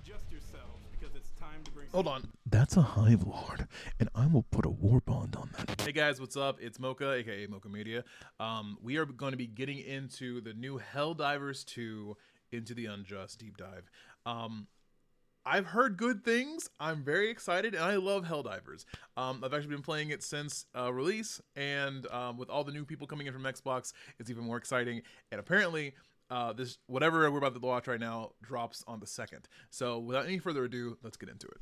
Adjust yourselves because it's time to bring. Hold on. That's a hive lord, and I will put a warbond on that. Hey guys, what's up? It's Mocha, aka Mocha Media. We are going to be getting into the new Helldivers 2 Into the Unjust deep dive. I've heard good things. I'm very excited, and I love Helldivers. I've actually been playing it since release, and with all the new people coming in from Xbox, it's even more exciting. And apparently, this whatever we're about to watch right now drops on the 2nd. So without any further ado, let's get into it.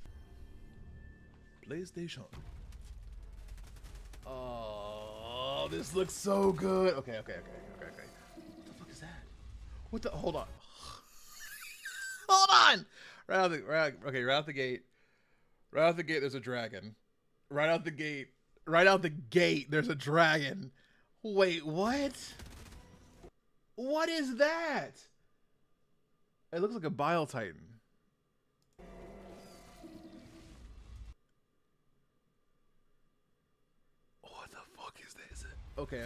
PlayStation. Oh, this looks so good. Okay. What the fuck is that? What the? Hold on. Hold on. Right out the gate. Right out the gate, there's a dragon. Right out the gate, there's a dragon. Wait, what? What is that? It looks like a Bile Titan. What the fuck is this? Okay.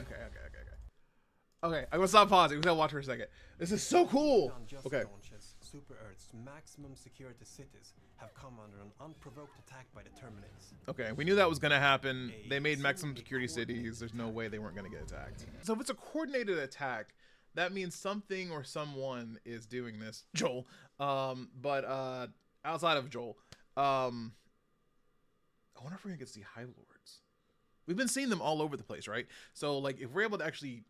Okay, I'm gonna stop pausing. We gotta watch for a second. This is so cool. Okay. Super Earth's maximum security cities have come under an unprovoked attack by the Terminids. Okay, we knew that was gonna happen. They made maximum security cities. There's no way they weren't gonna get attacked. So if it's a coordinated attack, that means something or someone is doing this. Joel. But outside of Joel, I wonder if we're gonna get to see Hive Lords. We've been seeing them all over the place, right? So like, if we're able to actually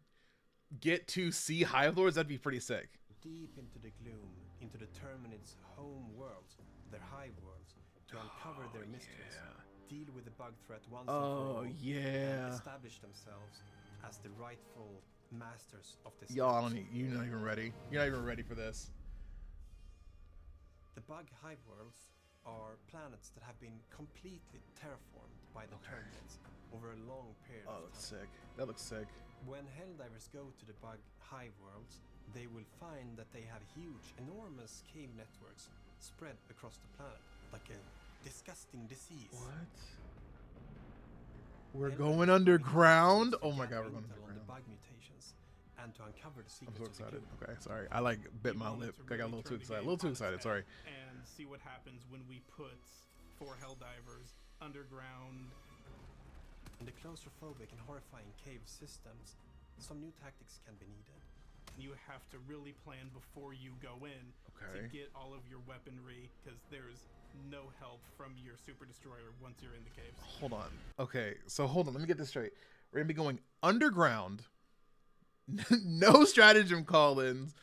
get to see Hive Lords, that'd be pretty sick. Deep into the gloom, into the Terminids' home worlds, their hive worlds, to uncover their mysteries, deal with the bug threat once and for all, and establish themselves as the rightful masters of this. Y'all, you're not even ready. You're not even ready for this. The bug hive worlds are planets that have been completely terraformed by the Terminids over a long period of time. Oh, that's sick. That looks sick. When Helldivers go to the bug hive worlds, they will find that they have huge, enormous cave networks spread across the planet, like a disgusting disease. What? We're going underground? Oh my god, we're going underground. The bug mutations, and to uncover the secrets. I'm so excited. Okay, sorry. I like bit my lip. I got a little too excited. A little too excited, sorry. And see what happens when we put 4 Helldivers underground. In the claustrophobic and horrifying cave systems, some new tactics can be needed. You have to really plan before you go in to get all of your weaponry, because there's no help from your super destroyer once you're in the caves. Hold on. Okay, so hold on. Let me get this straight. We're going to be going underground. No stratagem call-ins.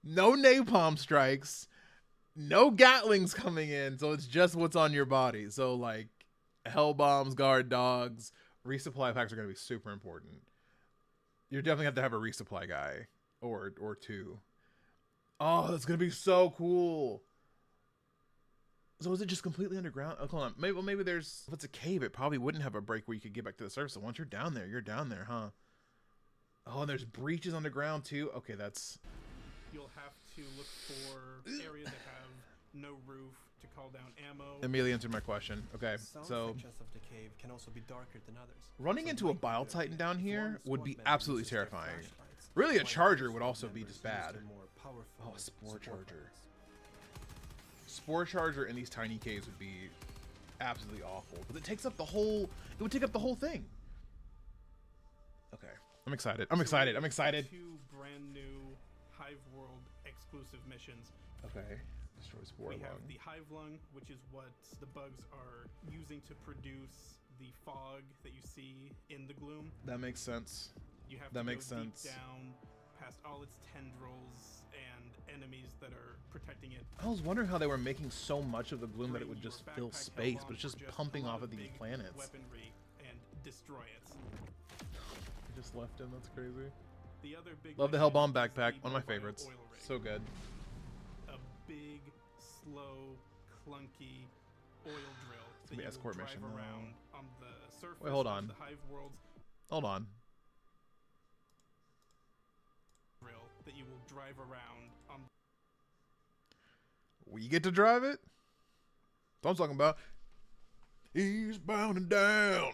No napalm strikes. No Gatlings coming in. So it's just what's on your body. So like hell bombs, guard dogs, resupply packs are going to be super important. You definitely have to have a resupply guy. Or two. Oh, that's gonna be so cool. So is it just completely underground? Oh, hold on. Maybe there's, if it's a cave, it probably wouldn't have a break where you could get back to the surface. So once you're down there, huh? Oh, and there's breaches underground too. Okay, that's. You'll have to look for areas that have no roof to call down ammo. Immediately answered my question. Okay, Some so sections of the cave can also be darker than others. running into a Bile Titan down here would be absolutely terrifying. Really, a charger would also be just bad. Oh, a spore charger. Spore charger in these tiny caves would be absolutely awful. But it takes up the whole. It would take up the whole thing. Okay, I'm excited. I'm excited. 2 brand new Hive World exclusive missions. Okay. Destroy spore We lung. have the Hive Lung, which is what the bugs are using to produce the fog that you see in the gloom. That makes sense. You have That to makes go sense. deep down past all its tendrils and enemies that are protecting it. I was wondering how they were making so much of the gloom that it would Bring just your fill backpack space, hell but it's just bombs or pumping a lot off of these big planets. weaponry and destroy it. I just left him. That's crazy. The other big Love the mission Hellbomb is the backpack. One of my mobile favorites. oil rig. So good. A big, slow, clunky oil drill It's that gonna be you escort will drive mission, though. around on the surface Wait, hold of on. the Hive World's Hold on. drill that you will drive around on. We get to drive it? That's what I'm talking about. He's bounding down,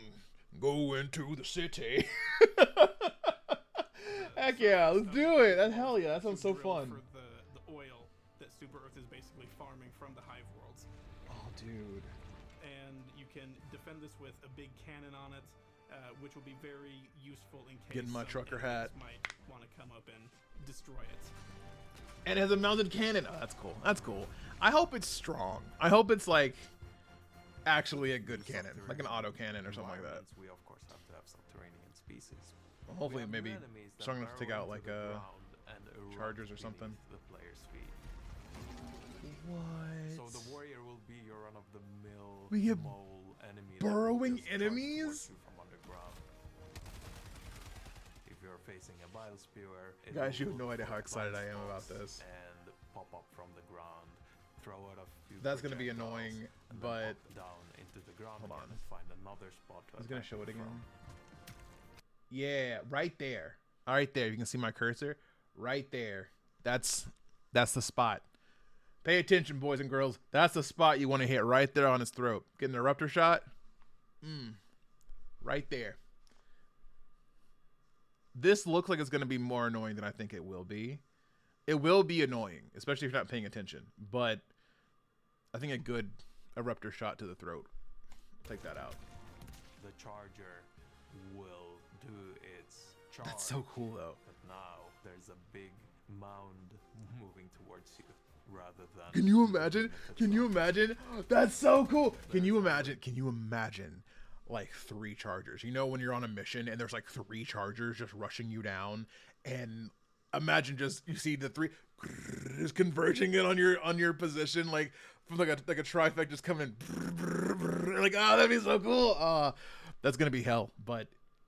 going to the city. Heck yeah, let's do it. That hell yeah, that sounds so drill fun. For the oil that Super Earth is basically farming from the hive worlds. Oh, dude. And you can defend this with a big cannon on it, which will be very useful in case Getting my some trucker enemies hat. might want to come up and destroy it. And it has a mounted cannon. Oh, that's cool. That's cool. I hope it's strong. I hope it's like actually a good cannon, like an auto cannon or something like that. We of course have to have subterranean species. Well, hopefully, maybe strong enough to take out like chargers or beneath something. The player's feet. What? So the warrior will be your run-of-the-mill We get mole enemy. burrowing that will just charge enemies? towards you from underground. If you're facing a bile spewer, it Guys, you will have no look idea for how excited I am bile about spawns this. And pop up from the ground, throw out a few. That's gonna be projectiles, annoying, and then but pop down into the ground hold again on. and find another spot. I was gonna show it attack you again. from. Yeah, right there. All right there. You can see my cursor. Right there. That's the spot. Pay attention, boys and girls. That's the spot you want to hit right there on his throat. Get an eruptor shot. Right there. This looks like it's going to be more annoying than I think it will be. It will be annoying, especially if you're not paying attention. But I think a good eruptor shot to the throat. Take that out. The charger will do its charge. That's so cool, though. But now there's a big mound moving towards you rather than. Can you imagine? Can you imagine? That's so cool. Can you imagine? Can you imagine like 3 chargers? You know, when you're on a mission and there's like 3 chargers just rushing you down, and imagine just you see the 3 just converging in on your position, like from like a trifecta just coming in. Like, oh, that'd be so cool. That's gonna be hell, but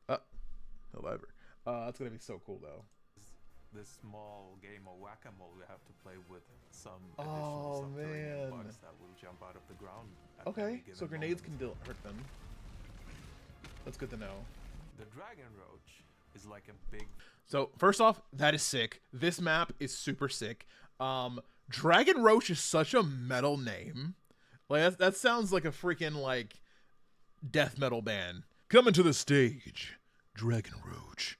Helldiver. That's gonna be so cool though. This small game of whack-a-mole, we have to play with some Oh, additional subterranean man. bugs that will jump out of the ground. At Okay, any so given grenades moment. can hurt them. That's good to know. The dragon roach is like a big. So first off, that is sick. This map is super sick. Dragon Roach is such a metal name. Like that sounds like a freaking like death metal band. Coming to the stage, Dragon Roach.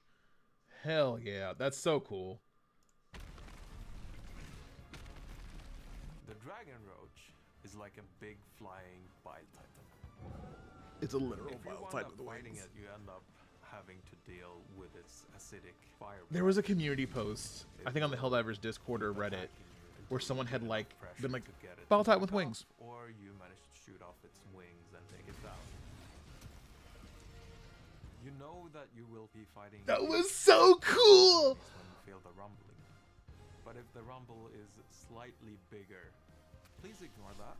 Hell yeah, that's so cool. The dragon roach is like a big flying bile titan. It's a literal If you bile wind type up with fighting wings. it, you end up having to deal with its acidic fire. There was a community post, I think on the Helldivers Discord or Reddit, where someone had like been like bile type with wings. Or you manage to shoot off its wings and take it down. You know that you will be fighting. That was so cool. When you feel the rumbling. But if the rumble is slightly bigger, please ignore that.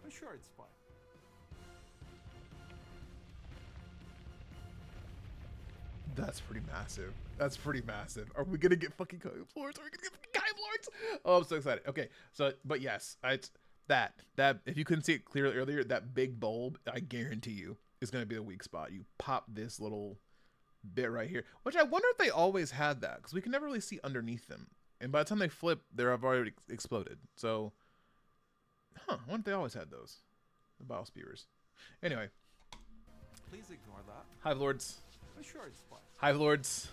I'm sure it's fine. That's pretty massive. That's pretty massive. Are we gonna get fucking hive lords? Are we gonna get fucking hive lords? Oh, I'm so excited. Okay, so but yes, it's that if you couldn't see it clearly earlier, that big bulb, I guarantee you, is gonna be the weak spot. You pop this little bit right here, which I wonder if they always had that, because we can never really see underneath them. And by the time they flip, they're already exploded. So, I wonder if they always had those. The bile spewers. Anyway, Please ignore that. hive lords. I'm sure it's fine. Hive lords.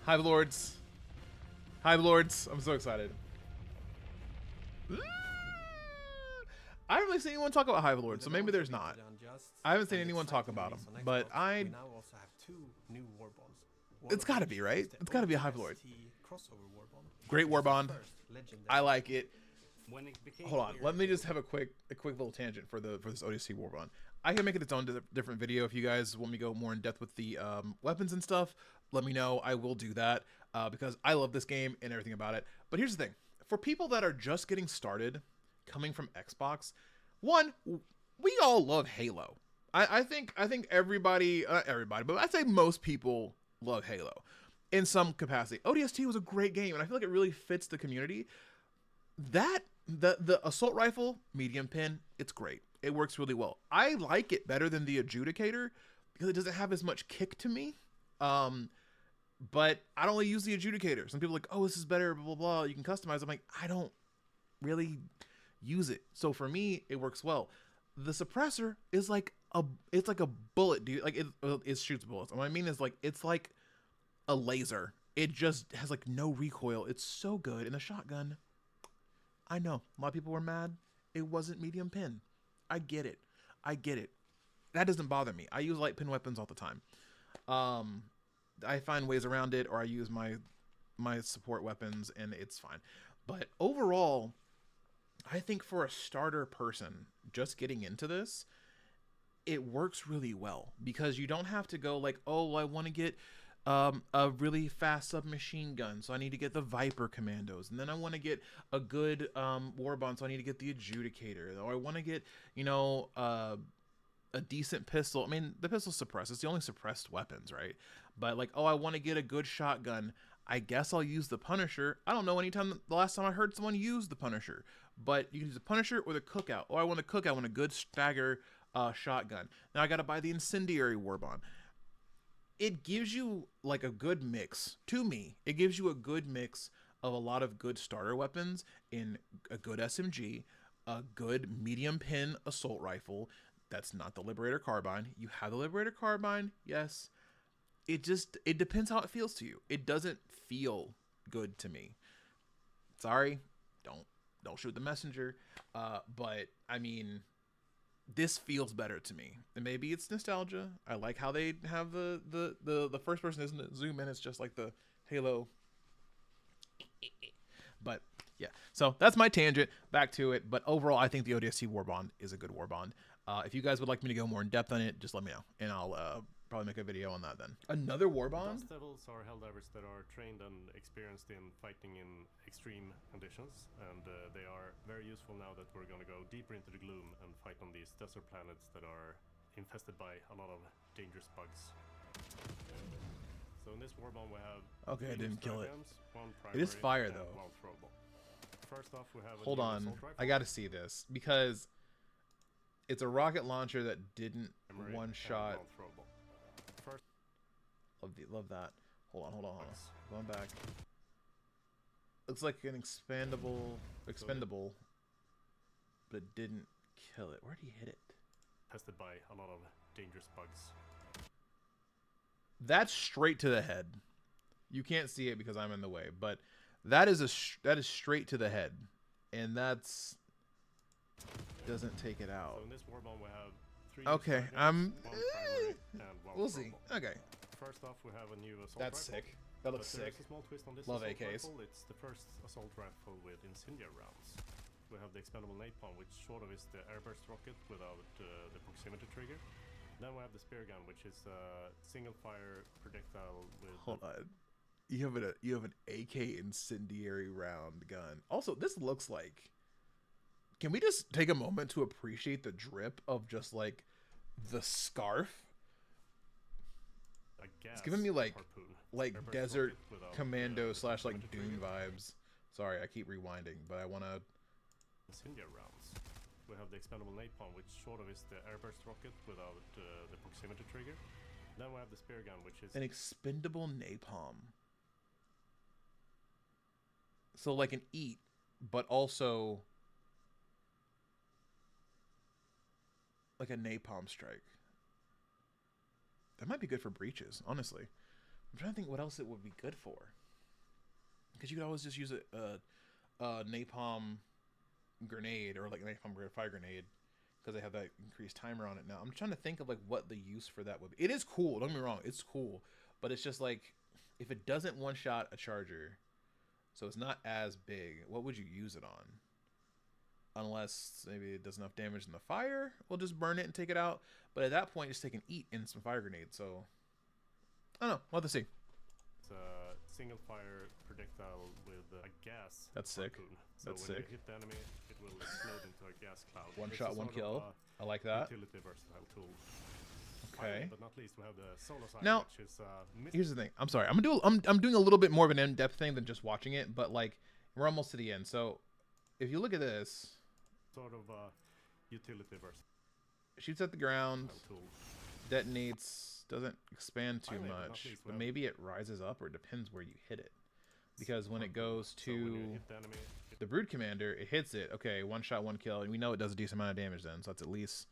Hive lords. Hive lords. I'm so excited. I haven't really seen anyone talk about hive lords, so maybe there's not. I haven't seen anyone talk about them, but we now also have 2 new warbonds. It's gotta be, right? It's gotta be a hive lord. Crossover warbond. Great warbond. I like it. When it became Hold on, clear let me just have a quick little tangent for this ODST warbond. I can make it its own different video if you guys want me to go more in depth with the weapons and stuff. Let me know. I will do that because I love this game and everything about it. But here's the thing: for people that are just getting started, coming from Xbox, one, we all love Halo. I think everybody, not everybody, but I'd say most people love Halo in some capacity. ODST was a great game, and I feel like it really fits the community. The assault rifle, medium pin, it's great. It works really well. I like it better than the adjudicator because it doesn't have as much kick to me. But I don't really use the adjudicator. Some people are like, oh, this is better, blah, blah, blah. You can customize. I'm like, I don't really use it. So for me, it works well. The suppressor is like it's like a bullet, dude. Like it shoots bullets. What I mean is like, it's like a laser. It just has like no recoil. It's so good. And the shotgun, I know a lot of people were mad. It wasn't medium pin. I get it. That doesn't bother me. I use light pin weapons all the time. I find ways around it, or I use my support weapons, and it's fine. But overall, I think for a starter person just getting into this, it works really well because you don't have to go like, oh, I want to get a really fast submachine gun, so I need to get the Viper Commandos, and then I want to get a good warbond, so I need to get the Adjudicator, or I want to get, you know, a decent pistol. I mean, the pistol's suppressed. It's the only suppressed weapons, right? But like, oh, I want to get a good shotgun. I guess I'll use the Punisher. I don't know the last time I heard someone use the Punisher, but you can use the Punisher or the Cookout. Oh, I want a Cookout. I want a good stagger shotgun. Now I got to buy the Incendiary warbond. It gives you like a good mix. To me, it gives you a good mix of a lot of good starter weapons in a good SMG, a good medium pin assault rifle. That's not the Liberator Carbine. You have the Liberator Carbine, yes. It depends how it feels to you. It doesn't feel good to me. Sorry, don't shoot the messenger. But I mean, this feels better to me. And maybe it's nostalgia. I like how they have the first person isn't zoom in. It's just like the Halo. But yeah, so that's my tangent. Back to it. But overall, I think the ODST warbond is a good warbond. If you guys would like me to go more in depth on it, just let me know, and I'll probably make a video on that then. Another warbond? Dust Devils are Helldivers that are trained and experienced in fighting in extreme conditions, and they are very useful now that we're going to go deeper into the gloom and fight on these desert planets that are infested by a lot of dangerous bugs. So in this warbond we have I didn't kill it. One It is fire and though. one throwable. First off, we have Hold on, I gotta see this because it's a rocket launcher that didn't one shot. Love that. Hold on. Going back. Looks like an expendable, but it didn't kill it. Where'd he hit it? Tested by a lot of dangerous bugs. That's straight to the head. You can't see it because I'm in the way, but that is straight to the head, and that's doesn't take it out. So in this warbond we have three. Okay, we'll see. Okay. First off, we have a new assault That's rifle. sick. That looks But sick. there's a small twist on this Love assault AKs. rifle. It's the first assault rifle with incendiary rounds. We have the expendable napalm, which sort of is the airburst rocket without the proximity trigger. Then we have the spear gun, which is a single fire projectile with. Hold on. You have an AK incendiary round gun. Also, this looks like. Can we just take a moment to appreciate the drip of just like the scarf? It's giving me like desert commando / like Dune vibes. Sorry, I keep rewinding, but I want to. Incendiary rounds. We have the expendable napalm, which sort of is the airburst rocket without the proximity trigger. Then we have the spear gun, which is an expendable napalm. So like an eat, but also like a napalm strike. That might be good for breaches, honestly. I'm trying to think what else it would be good for. Because you could always just use a napalm grenade or like a napalm fire grenade because they have that increased timer on it now. I'm trying to think of like what the use for that would be. It is cool, don't get me wrong, it's cool. But it's just like, if it doesn't one-shot a charger, so it's not as big, what would you use it on? Unless maybe it does enough damage in the fire, we'll just burn it and take it out. But at that point, just take an eat and some fire grenades. So, I don't know. We'll have to see. It's a single fire projectile with a gas. That's sick. So That's when sick. you hit the enemy, it will explode into a gas cloud. One It's shot, a one sort kill. of I like that. Utility versatile tool. Okay. Finally, but not least, we have the solo side, Now, which is here's the thing. I'm sorry. I'm doing a little bit more of an in-depth thing than just watching it, but like we're almost to the end. So, if you look at this, sort of utility versatile shoots at the ground, tool. detonates, doesn't expand too Finally, but not much, least, we but have- maybe it rises up or it depends where you hit it. Because when it goes So when you to hit the enemy, the Brood Commander, it hits it. Okay, one shot, one kill, and we know it does a decent amount of damage then. So that's at least,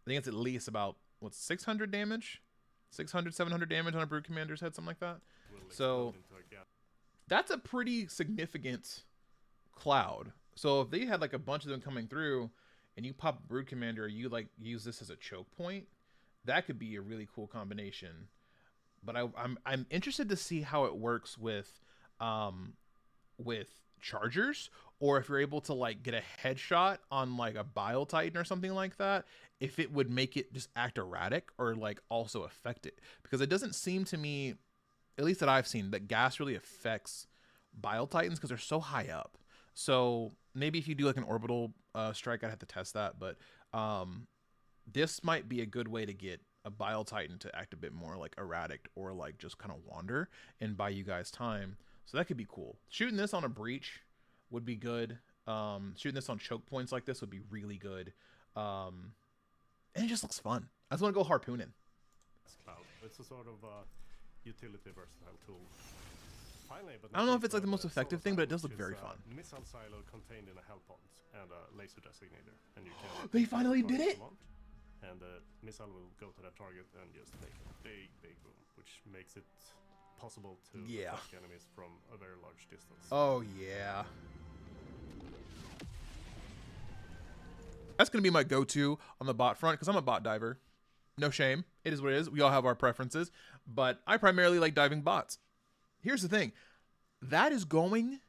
I think it's at least about, what, 600 damage? 600, 700 damage on a Brood Commander's head, something like that. will So explode into a gas. that's a pretty significant cloud. So if they had like a bunch of them coming through, and you pop Brood Commander, or you like use this as a choke point, that could be a really cool combination. But I'm interested to see how it works with chargers, or if you're able to like get a headshot on like a Bile Titan or something like that, if it would make it just act erratic or like also affect it. Because it doesn't seem to me, at least that I've seen, that gas really affects Bile Titans because they're so high up. So maybe if you do like an orbital strike, I'd have to test that. But this might be a good way to get a Bile Titan to act a bit more like erratic or like just kind of wander and buy you guys time. So that could be cool. Shooting this on a breach would be good. Shooting this on choke points like this would be really good. And it just looks fun. I just want to go harpooning. It's a sort of utility versatile tool. Finally, but I don't know if it's like the most effective thing, but it does look very fun. Missile silo contained in a hell pond and a laser designator, and you can. They finally did it. And the missile will go to that target and just make a big boom, which makes it possible to attack enemies from a very large distance. Oh yeah. That's gonna be my go-to on the bot front because I'm a bot diver. No shame. It is what it is. We all have our preferences, but I primarily like diving bots. Here's the thing. That is going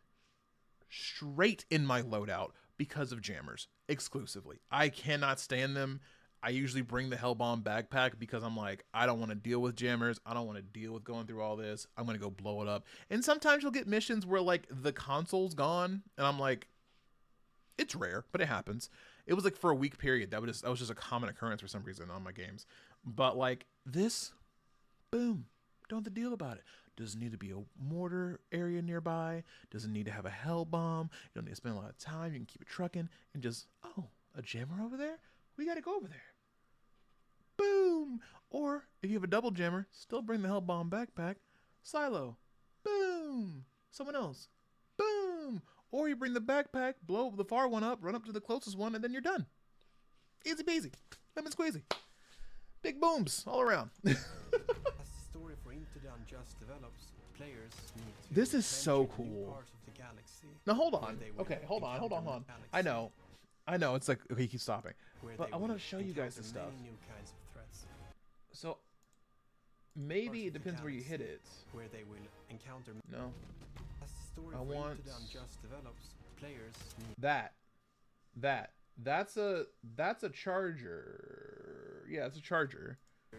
straight in my loadout because of jammers exclusively. I cannot stand them. I usually bring the Hellbomb backpack because I'm like, I don't want to deal with jammers. I don't want to deal with going through all this. I'm going to go blow it up. And sometimes you'll get missions where like the console's gone and I'm like, it's rare, but it happens. It was like for a week period. That was just a common occurrence for some reason on my games. But like this, boom, don't have to deal about it. Does it need to be a mortar area nearby? Does it need to have a hell bomb? You don't need to spend a lot of time. You can keep it trucking and just, oh, a jammer over there? We got to go over there. Boom. Or if you have a double jammer, still bring the hell bomb backpack. Silo. Boom. Someone else. Boom. Or you bring the backpack, blow the far one up, run up to the closest one, and then you're done. Easy peasy. Lemon squeezy. Big booms all around. Story for Into the Unjust develops, players need to this is so venture to new cool. parts of the galaxy Now hold on. where they will Okay, hold on. encounter new I galaxies, know. It's like, okay, keep stopping. where But they I want to will show you guys the encounter stuff. many new kinds of threats. So maybe Parts it of the depends where you hit galaxy it. where they will encounter. No. As the story I for want Into the Unjust develops, players need That's a charger. Yeah, it's a charger. to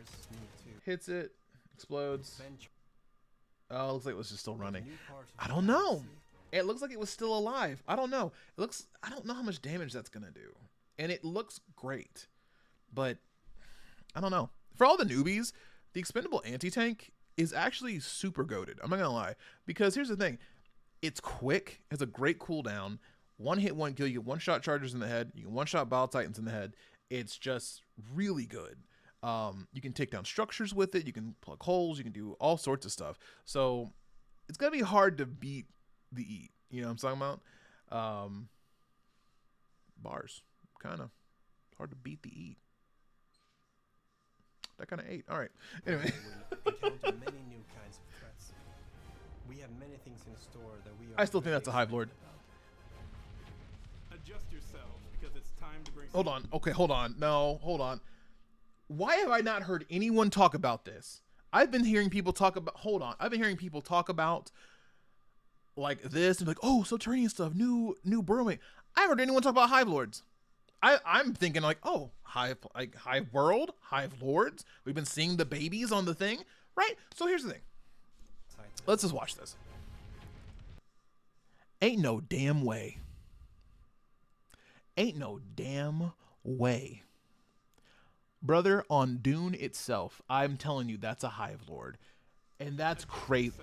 Hits it, explodes. venture Oh, it looks like it was just still to running. new parts of I the don't know. galaxy. It looks like it was still alive. I don't know. I don't know how much damage that's gonna do. And it looks great. But I don't know. For all the newbies, the expendable anti-tank is actually super goated. I'm not gonna lie. Because here's the thing. It's quick, has a great cooldown. One hit, one kill. You get one-shot chargers in the head. You can one-shot Bile Titans in the head. It's just really good. You can take down structures with it. You can plug holes. You can do all sorts of stuff. So it's gonna be hard to beat the eat. You know what I'm talking about? Bars, kind of hard to beat the eat. That kind of ate. All right. Anyway. We will encounter many new kinds of threats. We have many things in store that we are I still think very that's a Hive Lord. excited about. Adjust yourselves because it's time to bring. Hold on. Okay, hold on. No, hold on. Why have I not heard anyone talk about this? I've been hearing people talk about. Hold on. I've been hearing people talk about like this and like, oh, subterranean stuff, new burrowing. I haven't heard anyone talk about Hive Lords. I'm thinking like, oh, Hive World, Hive Lords. We've been seeing the babies on the thing, right? So here's the thing. Let's just watch this. Ain't no damn way. Ain't no damn way. Brother, on Dune itself, I'm telling you, that's a Hive Lord. And that's crazy.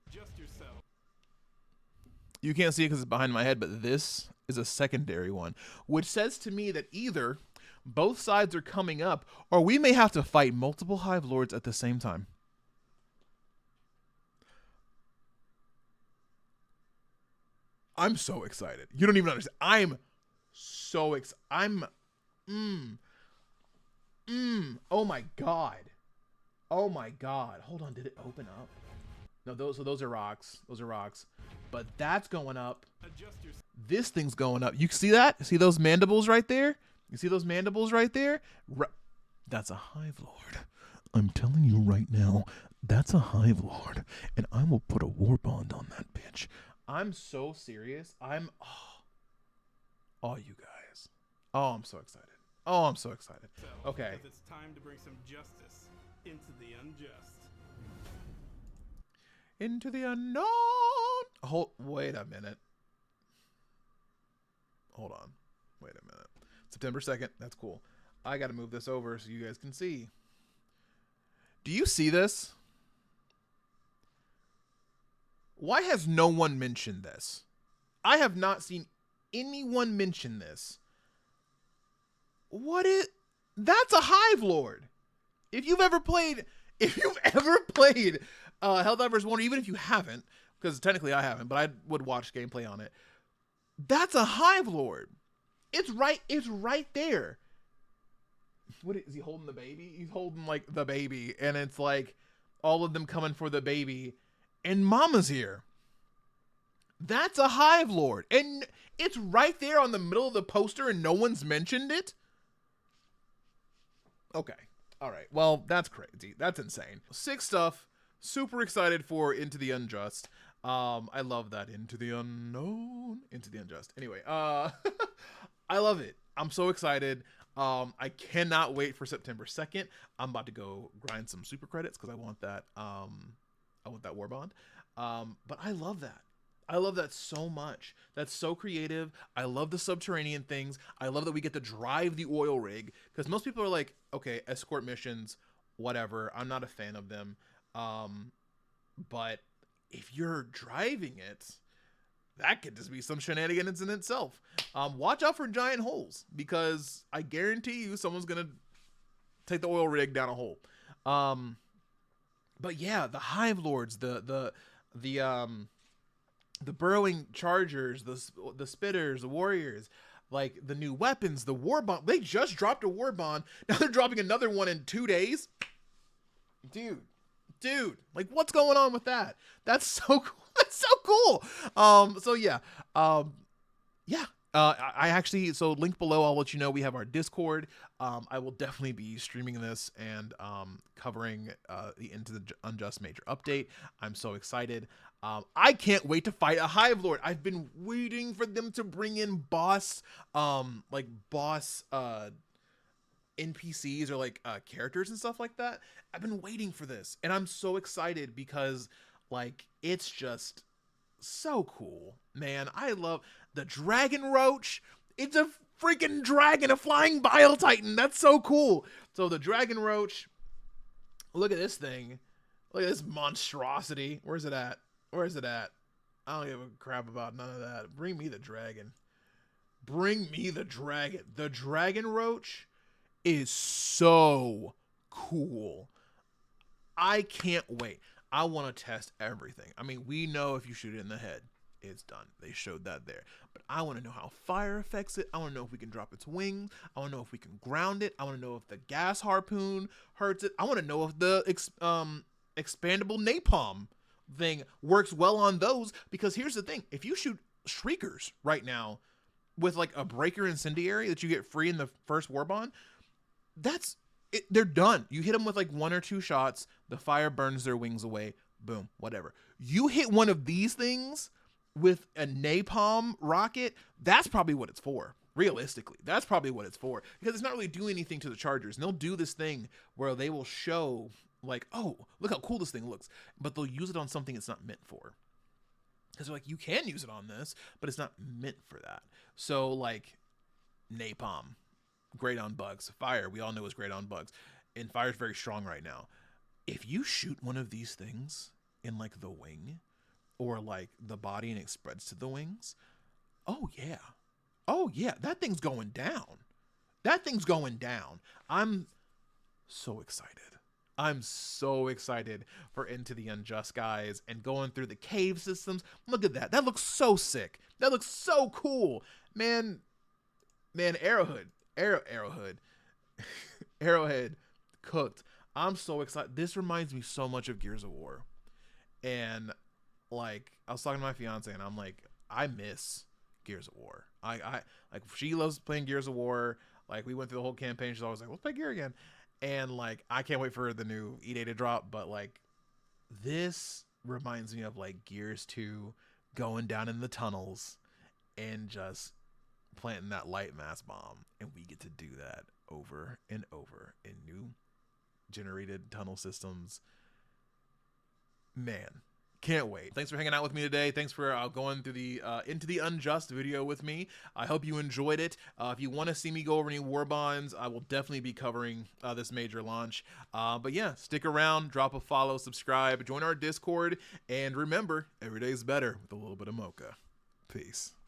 Adjust yourself. You can't see it because it's behind my head, but this is a secondary one, which says to me that either both sides are coming up, or we may have to fight multiple Hive Lords at the same time. I'm so excited. You don't even understand. I'm so excited. Oh my God. Oh my God. Hold on. Did it open up? No, those are rocks. Those are rocks. But that's going up. Adjust your This thing's going up. You see that? See those mandibles right there? You see those mandibles right there? That's a hive lord. I'm telling you right now, that's a hive lord, and I will put a warbond on that bitch. I'm so serious. Oh, you guys. Oh, I'm so excited. Oh, I'm so excited. Okay. Because it's time to bring some justice into the unjust. Into the unknown. Wait a minute. Hold on. Wait a minute. September 2nd. That's cool. I got to move this over so you guys can see. Do you see this? Why has no one mentioned this? I have not seen anyone mention this. That's a hive lord. If you've ever played Helldivers 1, or even if you haven't, because technically I haven't, but I would watch gameplay on it. That's a hive lord. It's right there. What is he holding? The baby? He's holding like the baby, and it's like all of them coming for the baby, and mama's here. That's a hive lord, and it's right there on the middle of the poster, and no one's mentioned it. Okay. All right. Well, that's crazy. That's insane. Sick stuff. Super excited for Into the Unjust. I love that. Into the unknown. Into the Unjust. Anyway, I love it. I'm so excited. I cannot wait for September 2nd. I'm about to go grind some super credits because I want that. I want that warbond. But I love that. I love that so much. That's so creative. I love the subterranean things. I love that we get to drive the oil rig, because most people are like, okay, escort missions, whatever. I'm not a fan of them. But if you're driving it, that could just be some shenanigans in itself. Watch out for giant holes, because I guarantee you someone's going to take the oil rig down a hole. But yeah, the hive lords, the burrowing chargers, the spitters, the warriors, like the new weapons, the warbond. They just dropped a warbond. Now they're dropping another one in 2 days. Dude, like what's going on with that? That's so cool. That's so cool. I actually, so link below, I'll let you know we have our Discord. I will definitely be streaming this and covering the Into the Unjust major update. I'm so excited. I can't wait to fight a hive lord. I've been waiting for them to bring in boss NPCs or like characters and stuff like that. I've been waiting for this, and I'm so excited because like it's just so cool, man. I love the dragon roach. It's a freaking dragon, a flying bile titan. That's so cool. So the dragon roach, look at this thing. Look at this monstrosity. Where's it at? I don't give a crap about none of that. Bring me the dragon. The dragon roach is so cool. I can't wait. I want to test everything. I mean, we know if you shoot it in the head, it's done. They showed that there. But I want to know how fire affects it. I want to know if we can drop its wings. I want to know if we can ground it. I want to know if the gas harpoon hurts it. I want to know if the expandable napalm thing works well on those. Because here's the thing. If you shoot shriekers right now with like a breaker incendiary that you get free in the first warbond, that's it, they're done. You hit them with like 1 or 2 shots, the fire burns their wings away, boom, whatever. You hit one of these things with a napalm rocket, that's probably what it's for. Realistically, that's probably what it's for, because it's not really doing anything to the chargers. And they'll do this thing where they will show like, oh, look how cool this thing looks, but they'll use it on something it's not meant for. Because they're like, you can use it on this, but it's not meant for that. So like napalm, great on bugs. Fire, we all know is great on bugs, and fire's very strong right now. If you shoot one of these things in like the wing or like the body and it spreads to the wings, oh yeah, that thing's going down. I'm so excited for Into the Unjust, guys, and going through the cave systems. Look at that looks so sick. That looks so cool, man. Arrowhead Arrowhead cooked. I'm so excited. This reminds me so much of Gears of War. And like I was talking to my fiance, and I'm like, I miss Gears of War. I like, she loves playing Gears of War. Like, we went through the whole campaign. She's always like, let's play Gear again. And like, I can't wait for the new E-Day to drop. But like, this reminds me of like Gears 2, going down in the tunnels and just planting that light mass bomb. And we get to do that over and over in new generated tunnel systems. Man, can't wait. Thanks for hanging out with me today. Thanks for going through the Into the Unjust video with me. I hope you enjoyed it. If you want to see me go over any warbonds, I will definitely be covering this major launch. But yeah, stick around, drop a follow, subscribe, join our Discord, and remember, every day is better with a little bit of mocha. Peace.